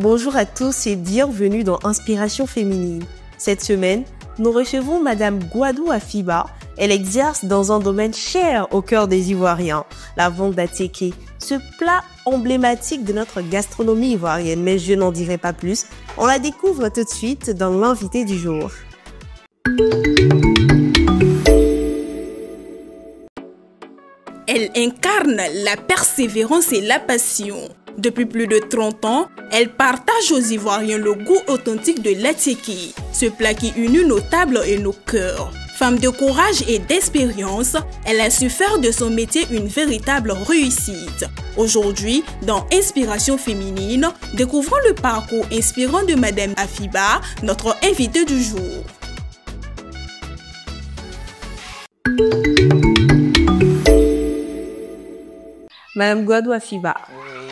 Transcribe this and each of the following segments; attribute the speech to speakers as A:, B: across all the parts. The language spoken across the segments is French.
A: Bonjour à tous et bienvenue dans Inspiration féminine. Cette semaine, nous recevons Madame Gwadou Afiba. Elle exerce dans un domaine cher au cœur des Ivoiriens, la vente d'attiéké, ce plat emblématique de notre gastronomie ivoirienne. Mais je n'en dirai pas plus. On la découvre tout de suite dans l'invité du jour.
B: Elle incarne la persévérance et la passion. Depuis plus de 30 ans, elle partage aux Ivoiriens le goût authentique de l'attiéké, ce plat qui unit nos tables et nos cœurs. Femme de courage et d'expérience, elle a su faire de son métier une véritable réussite. Aujourd'hui, dans Inspiration féminine, découvrons le parcours inspirant de Madame Afiba, notre invitée du jour.
A: Madame Gwadou Afiba,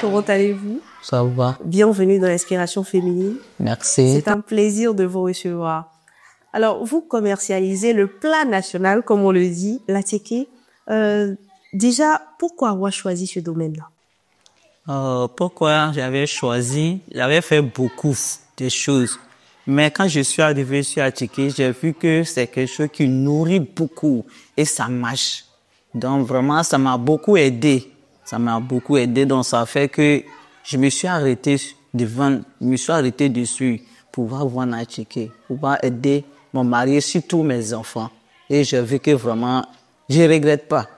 A: comment allez-vous?
C: Ça va.
A: Bienvenue dans l'Inspiration féminine.
C: Merci.
A: C'est un plaisir de vous recevoir. Alors, vous commercialisez le plat national, comme on le dit, l'attiéké. Déjà, pourquoi avoir choisi ce domaine-là?
C: Pourquoi j'avais choisi? J'avais fait beaucoup de choses. Mais quand je suis arrivé sur l'attiéké, j'ai vu que c'est quelque chose qui nourrit beaucoup et ça marche. Donc vraiment, ça m'a beaucoup aidé. Ça m'a beaucoup aidé, donc ça fait que je me suis arrêté de vendre, je me suis arrêté dessus pour pouvoir vendre l'attiéké, pour pouvoir aider mon mari et surtout mes enfants. Et je veux que vraiment, je ne regrette pas.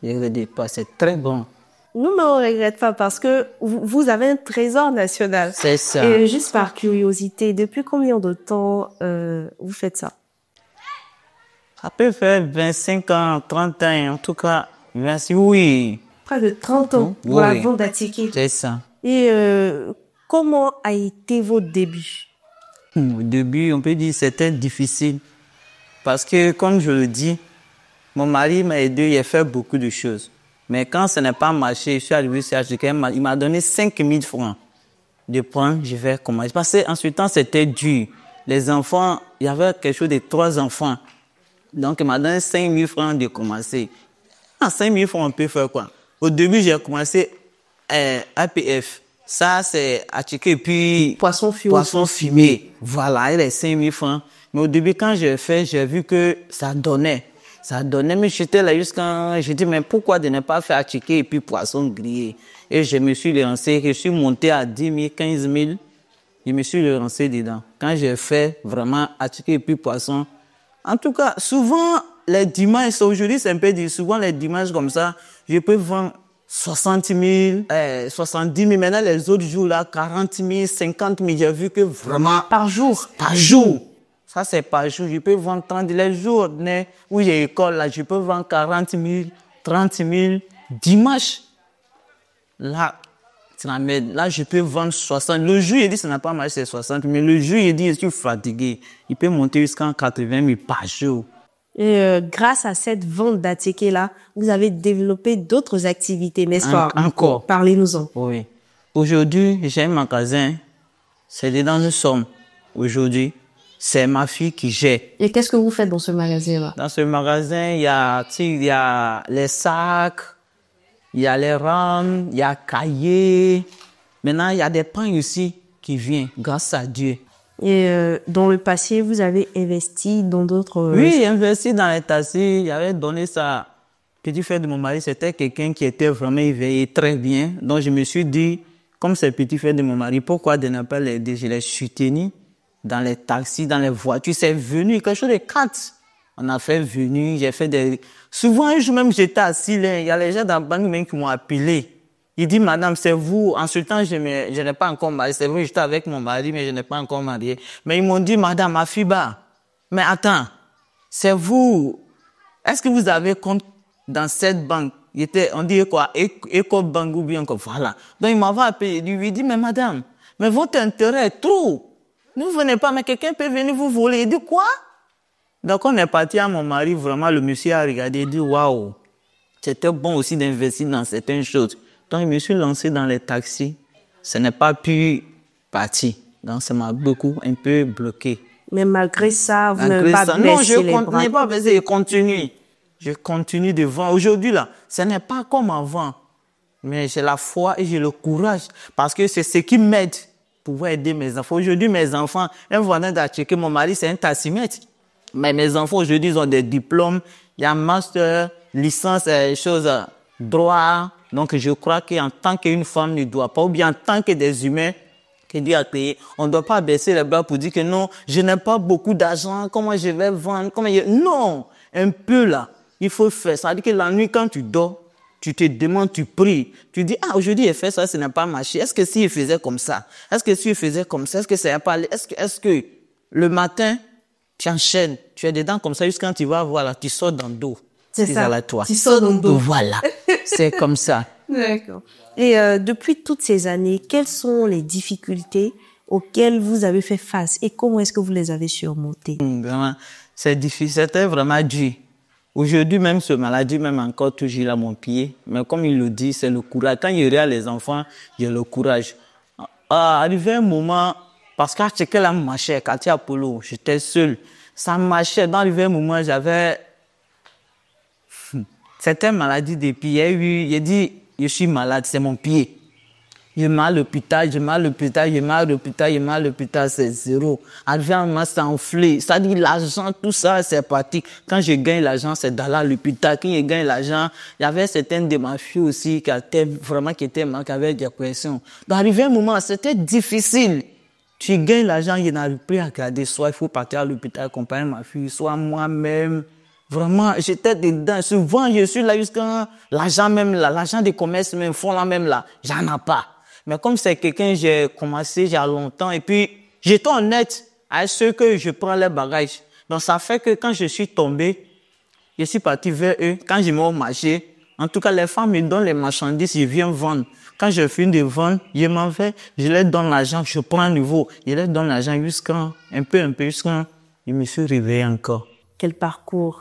C: Je ne regrette pas, c'est très bon.
A: Nous, mais on ne regrette pas parce que vous avez un trésor national.
C: C'est ça.
A: Et juste par curiosité, depuis combien de temps vous faites ça?
C: Ça peut faire 25 ans, 30 ans, en tout cas, 26, oui.
A: Près de 30 ans pour la vente d'attiéké.
C: C'est ça.
A: Et comment a été votre début?
C: Au début, on peut dire que c'était difficile. Parce que, comme je le dis, mon mari m'a aidé, il a fait beaucoup de choses. Mais quand ça n'a pas marché, je suis arrivé sur l'attiéké, il m'a donné 5 000 francs. De prendre, je vais commencer. Parce qu'en ce temps, c'était dur. Les enfants, il y avait quelque chose de 3 enfants. Donc, il m'a donné 5 000 francs de commencer. En 5 000 francs, on peut faire quoi? Au début, j'ai commencé APF. Ça, c'est attiéké et puis
A: poisson
C: fumé. Voilà, il est 5 000 francs. Mais au début, quand j'ai fait, j'ai vu que ça donnait. Ça donnait, mais j'étais là jusqu'à... J'ai dit, mais pourquoi de ne pas faire attiéké et puis poisson grillé? Et je me suis lancé, je suis monté à 10 000, 15 000. Je me suis lancé dedans. Quand j'ai fait vraiment attiéké et puis poisson, en tout cas, souvent, les dimanches, aujourd'hui, c'est un peu dit, souvent les dimanches comme ça, je peux vendre 60 000, 70 000. Maintenant, les autres jours, là, 40 000, 50 000. J'ai vu que vraiment...
A: Par jour?
C: Par jour. Ça, c'est par jour. Je peux vendre 30 000. Les jours où j'ai école, là, je peux vendre 40 000, 30 000. Dimanche, là, je peux vendre 60 000. Le jour, il dit, ça n'a pas marché, c'est 60 000. Le jour, il dit, je suis fatigué. Il peut monter jusqu'à 80 000 par jour.
A: Et grâce à cette vente d'attiéké-là, vous avez développé d'autres activités, n'est-ce pas?
C: Encore.
A: Parlez-nous-en.
C: Oui. Aujourd'hui, j'ai un magasin. C'est dedans nous sommes. Aujourd'hui, c'est ma fille qui gère.
A: Et qu'est-ce que vous faites dans ce magasin-là?
C: Dans ce magasin, il y a les sacs, il y a les rames, il y a cahiers. Maintenant, il y a des pains aussi qui viennent, grâce à Dieu.
A: Et dans le passé, vous avez investi dans d'autres...
C: Oui, j'ai investi dans les taxis. J'avais donné ça. Petit frère de mon mari, c'était quelqu'un qui était vraiment éveillé très bien. Donc, je me suis dit, comme c'est le petit frère de mon mari, pourquoi de ne pas l'aider? Je l'ai soutenu dans les taxis, dans les voitures. C'est venu, quelque chose de 4. On a fait venir, j'ai fait des... Souvent, un jour même, j'étais assis là. Il y a les gens dans la banque même qui m'ont appelé. Il dit, madame, c'est vous. En ce temps, je n'ai pas encore marié. C'est vrai, j'étais avec mon mari, mais je n'ai pas encore marié. Mais ils m'ont dit, madame Afiba, mais attends, c'est vous. Est-ce que vous avez compte dans cette banque? On dit quoi? Ecobank ou bien quoi? Voilà. Donc, il m'avait appelé. Il lui dit, mais madame, mais votre intérêt est trop. Ne venez pas, mais quelqu'un peut venir vous voler. Il dit, quoi? Donc, on est parti à mon mari. Vraiment, le monsieur a regardé. Il dit, waouh, c'était bon aussi d'investir dans certaines choses. Donc, je me suis lancé dans les taxis. Ce n'est pas pu partir. Donc, ça m'a beaucoup, un peu bloqué.
A: Mais malgré ça, vous n'avez pas baissé les bras?
C: Non, je continue pas baissé, je continue. Je continue de vendre. Aujourd'hui, là, ce n'est pas comme avant. Mais j'ai la foi et j'ai le courage. Parce que c'est ce qui m'aide. pouvoir aider mes enfants. Aujourd'hui, mes enfants, un voisin d'Attiéké, mon mari, c'est un tassimètre. Mais mes enfants, aujourd'hui, ils ont des diplômes. Il y a master, licence, choses, droit. Donc, je crois qu'en tant qu'une femme ne doit pas, ou bien en tant que des humains que Dieu a créés, on ne doit pas baisser les bras pour dire que non, je n'ai pas beaucoup d'argent, comment je vais vendre, Non, un peu là, il faut faire. Ça veut dire que la nuit, quand tu dors, tu te demandes, tu pries, tu dis, aujourd'hui, il fait ça, ce n'est pas marché. Est-ce que s'il faisait comme ça? Est-ce que s'il faisait comme ça? Est-ce que ça n'a pas allé? Est-ce que le matin, tu enchaînes, tu es dedans comme ça, jusqu'à quand tu vas voir là, tu sors dans le dos.
A: C'est ça.
C: À toi.
A: Tu sors dans le dos.
C: Voilà. C'est comme ça.
A: D'accord. Et depuis toutes ces années, quelles sont les difficultés auxquelles vous avez fait face et comment est-ce que vous les avez surmontées?
C: Vraiment, c'est difficile. C'était vraiment dur. Aujourd'hui, même ce maladie, même encore toujours là, mon pied. Mais comme il le dit, c'est le courage. Quand il regarde les enfants, il y a le courage. Arrivé un moment, parce qu'à Tchéké, là, marchait, quartier Apollo, j'étais seul. Ça marchait. Dans un moment, j'avais c'était une maladie des pieds. Il a dit, je suis malade, c'est mon pied. Je mets à l'hôpital, c'est zéro. Arrivé à un moment, c'est enflé. Ça dit l'argent, tout ça, c'est parti. Quand je gagne l'argent, c'est d'aller à l'hôpital. Quand je gagne l'argent, il y avait certaines de ma fille aussi qui étaient malades, qui avaient des pressions. Donc, arrivé à un moment, c'était difficile. Tu gagnes l'argent, il n'arrive plus à garder. Soit il faut partir à l'hôpital, accompagner ma fille, soit moi-même. Vraiment, j'étais dedans. Souvent, je suis là jusqu'à l'argent même là, l'argent des commerces même, font là même là. J'en ai pas. Mais comme c'est quelqu'un, j'ai commencé il y a longtemps et puis j'étais honnête à ceux que je prends les bagages. Donc ça fait que quand je suis tombé, je suis parti vers eux. Quand je m'en marché, en tout cas, les femmes me donnent les marchandises, je viens vendre. Quand je finis de vendre, je m'en vais, je leur donne l'argent, je prends un nouveau. Je leur donne l'argent jusqu'à un peu, jusqu'à je me suis réveillé encore.
A: Quel parcours!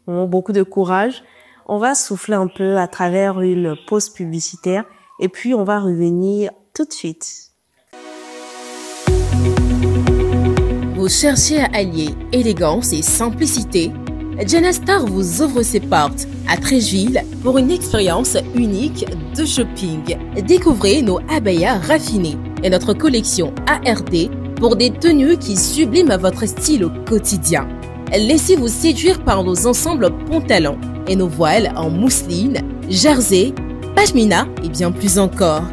A: Beaucoup de courage. On va souffler un peu à travers une pause publicitaire et puis on va revenir tout de suite.
B: Vous cherchez à allier élégance et simplicité? Janastar vous ouvre ses portes à Treichville pour une expérience unique de shopping. Découvrez nos abayas raffinés et notre collection ARD pour des tenues qui subliment votre style au quotidien. Laissez-vous séduire par nos ensembles pantalons et nos voiles en mousseline, jersey, pashmina et bien plus encore.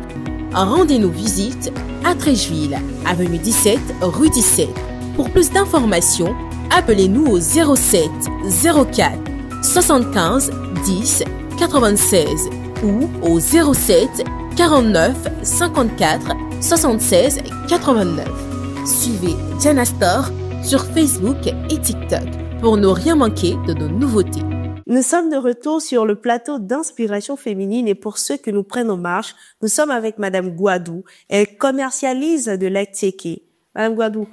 B: Rendez-nous visite à Treichville, avenue 17, rue 17. Pour plus d'informations, appelez-nous au 07 04 75 10 96 ou au 07 49 54 76 89. Suivez Janastar sur Facebook et TikTok pour ne rien manquer de nos nouveautés.
A: Nous sommes de retour sur le plateau d'inspiration féminine et pour ceux que nous prennent en marche, nous sommes avec Madame Gwadou. Elle commercialise de l'Attiéké. Madame Gwadou,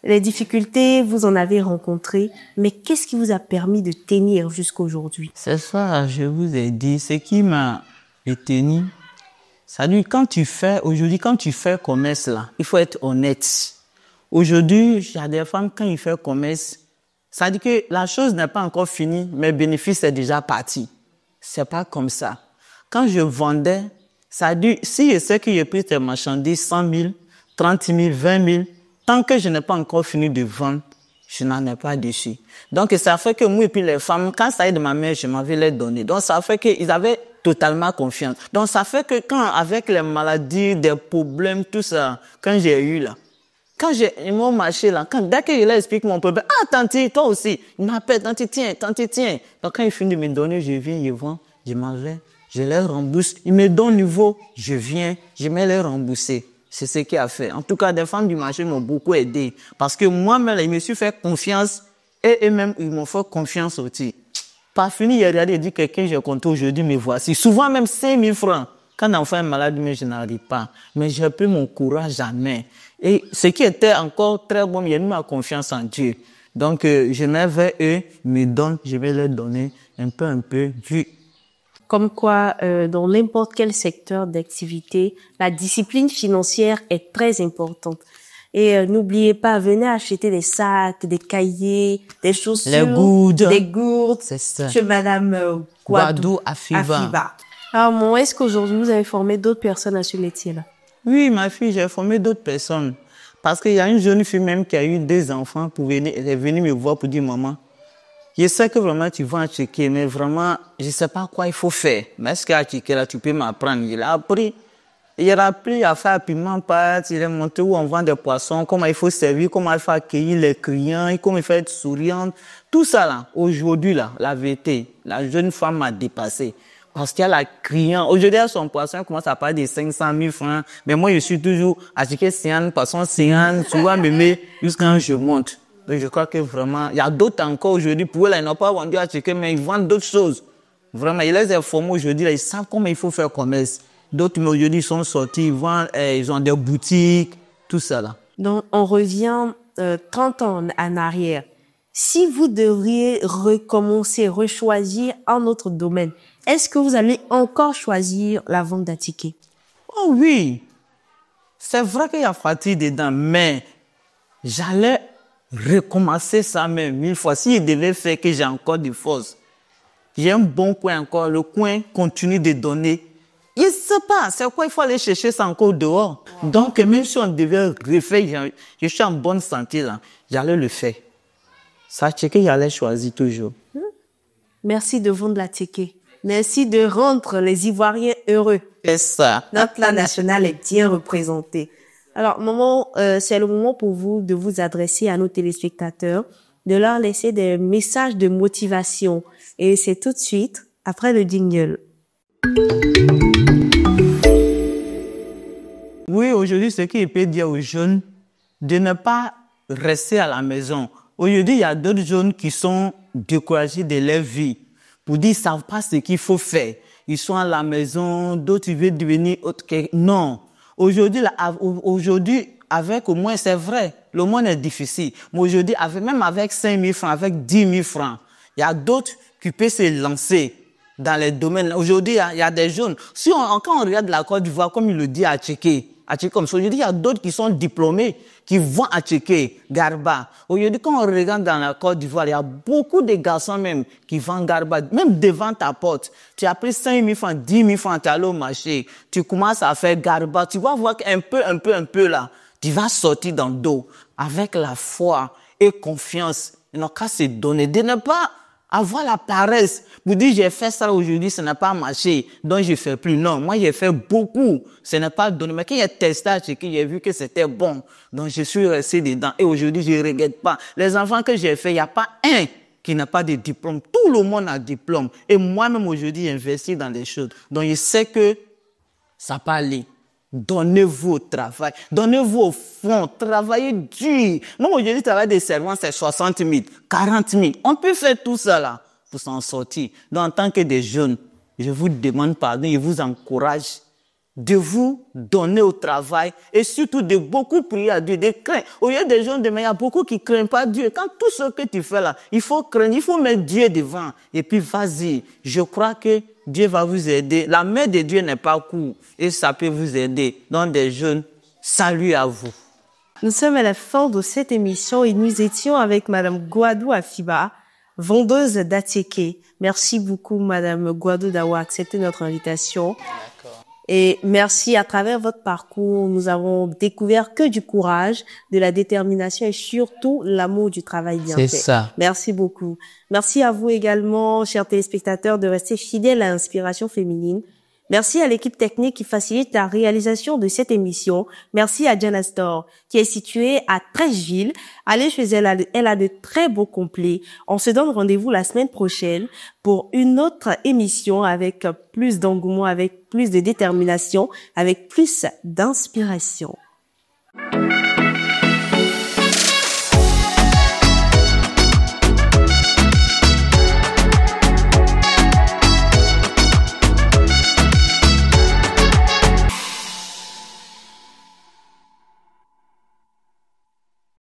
A: les difficultés, vous en avez rencontrées, mais qu'est-ce qui vous a permis de tenir jusqu'à aujourd'hui?
C: C'est ça, je vous ai dit, ce qui m'a retenu. Ça dit, quand tu fais commerce là, il faut être honnête. Aujourd'hui, il y a des femmes, quand ils font commerce, ça dit que la chose n'est pas encore finie, mais le bénéfice est déjà parti. C'est pas comme ça. Quand je vendais, ça dit, si je sais que j'ai pris tes marchandises 100 000, 30 000, 20 000, tant que je n'ai pas encore fini de vendre, je n'en ai pas dessus. Donc, ça fait que moi et puis les femmes, quand ça est de ma mère, je m'avais les donné. Donc, ça fait qu'ils avaient totalement confiance. Donc, ça fait que quand, avec les maladies, des problèmes, tout ça, quand j'ai eu là, quand ils m'ont marché là, dès que je leur explique mon problème, tante, toi aussi, il m'appelle, tante, tiens. Donc quand ils finissent de me donner, je viens, je vends, je m'en vais, je les rembourse. Ils me donnent nouveau, je viens, je vais les rembourser. C'est ce qu'il a fait. En tout cas, des femmes du marché m'ont beaucoup aidé. Parce que moi-même, ils me suis fait confiance et eux-mêmes, ils m'ont fait confiance aussi. Pas fini, il y a regardé, il dit quelqu'un, j'ai compté aujourd'hui, me voici. Souvent même 5 000 francs. Quand l'enfant est malade, mais je n'arrive pas. Mais j'ai pris mon courage jamais. Et ce qui était encore très bon, il y a eu ma confiance en Dieu. Donc, je vais vers eux, ils me donnent, je vais leur donner un peu, vu.
A: Comme quoi, dans n'importe quel secteur d'activité, la discipline financière est très importante. Et n'oubliez pas, venez acheter des sacs, des cahiers, des chaussures, des gourdes.
C: C'est ça.
A: Chez Madame
C: Gwadou Afiba.
A: Alors, est-ce qu'aujourd'hui, vous avez formé d'autres personnes à ce métier-là?
C: Oui, ma fille, j'ai formé d'autres personnes. Parce qu'il y a une jeune fille même qui a eu 2 enfants elle est venue me voir pour dire, maman, je sais que vraiment tu vas en Tchéquie, mais vraiment, je ne sais pas quoi il faut faire. Mais est-ce qu'à Tchéquie, là, tu peux m'apprendre? Il a appris. Il a appris à faire piment pâte, il a montré où on vend des poissons, comment il faut servir, comment il faut accueillir les clients, comment il faut être souriante. Tout ça, là, aujourd'hui, là, la vérité, la jeune femme m'a dépassé. Parce qu'il y a la client. Aujourd'hui, son poisson commence à parler de 500 000 francs. Mais moi, je suis toujours à Tchéquie, poisson, tu vois, me jusqu'à je monte. Donc, je crois que vraiment, il y a d'autres encore aujourd'hui. Pour eux, là, ils n'ont pas vendu à Tchéquie, mais ils vendent d'autres choses. Vraiment, ils les informent aujourd'hui, là, ils savent comment il faut faire commerce. D'autres, aujourd'hui, sont sortis, ils vendent, ils ont des boutiques, tout ça, là.
A: Donc, on revient 30 ans en arrière. Si vous devriez recommencer, rechoisir un autre domaine, est-ce que vous allez encore choisir la vente d'attiqués?
C: Oh oui, c'est vrai qu'il y a fatigue dedans, mais j'allais recommencer ça même 1000 fois. Si je devais faire que j'ai encore des forces, j'ai un bon coin encore, le coin continue de donner. Je ne sais pas, c'est quoi il faut aller chercher ça encore dehors. Donc, même si on devait refaire, je suis en bonne santé là, j'allais le faire. Ça, c'est que j'allais choisir toujours.
A: Merci de vendre l'attiqué. Merci de rendre les Ivoiriens heureux.
C: C'est ça.
A: Notre plan national est bien représenté. Alors, maman, c'est le moment pour vous de vous adresser à nos téléspectateurs, de leur laisser des messages de motivation. Et c'est tout de suite après le jingle.
C: Oui, aujourd'hui, ce qu'il peut dire aux jeunes, de ne pas rester à la maison. Aujourd'hui, il y a d'autres jeunes qui sont découragés de leur vie. Pour dire, ils ne savent pas ce qu'il faut faire. Ils sont à la maison, d'autres ils veulent devenir autre que... Non. Aujourd'hui, avec au moins, c'est vrai, le monde est difficile. Mais aujourd'hui, même avec 5 000 francs, avec 10 000 francs, il y a d'autres qui peuvent se lancer dans les domaines. Aujourd'hui, il y a des jeunes. Quand on regarde la Côte d'Ivoire, comme il le dit à Tchéquie, comme ça, aujourd'hui, il y a d'autres qui sont diplômés, qui vont à Tchéquie, Garba. Aujourd'hui, quand on regarde dans la Côte d'Ivoire, il y a beaucoup de garçons même qui vendent Garba, même devant ta porte. Tu as pris 5 000 francs, 10 000 francs, tu es allé au marché, tu commences à faire Garba, tu vas voir qu'un peu là, tu vas sortir dans le dos avec la foi et confiance. Il n'a qu'à se donner, de ne pas avoir la paresse. Vous dites, j'ai fait ça aujourd'hui, ça n'a pas marché, donc je ne fais plus. Non, moi, j'ai fait beaucoup. Ce n'est pas donné. Mais quand j'ai testé, j'ai vu que c'était bon. Donc, je suis resté dedans. Et aujourd'hui, je ne regrette pas. Les enfants que j'ai fait, il n'y a pas un qui n'a pas de diplôme. Tout le monde a diplôme. Et moi-même, aujourd'hui, j'investis dans des choses. Donc, je sais que ça peut aller. Donnez-vous au travail, donnez-vous au fond, travaillez dur. Moi, aujourd'hui, le travail des servants, c'est 60 000, 40 000. On peut faire tout ça là pour s'en sortir. Donc, en tant que des jeunes, je vous demande pardon, je vous encourage de vous donner au travail et surtout de beaucoup prier à Dieu, de craindre. Au lieu des jeunes demain, il y a beaucoup qui ne craignent pas Dieu. Quand tout ce que tu fais là, il faut craindre, il faut mettre Dieu devant. Et puis, vas-y, je crois que Dieu va vous aider. La main de Dieu n'est pas courte et ça peut vous aider. Donc, des jeunes, salut à vous.
A: Nous sommes à la fin de cette émission et nous étions avec Madame Gwadou Afiba, vendeuse d'attiqués. Merci beaucoup, Madame Gwadou, d'avoir accepté notre invitation. D'accord. Et merci, à travers votre parcours, nous avons découvert que du courage, de la détermination et surtout l'amour du travail bien fait.
C: C'est ça.
A: Merci beaucoup. Merci à vous également, chers téléspectateurs, de rester fidèles à Inspiration Féminine. Merci à l'équipe technique qui facilite la réalisation de cette émission. Merci à Jana Store, qui est située à Trècheville. Allez chez elle, elle a de très beaux complets. On se donne rendez-vous la semaine prochaine pour une autre émission avec plus d'engouement, avec plus de détermination, avec plus d'inspiration.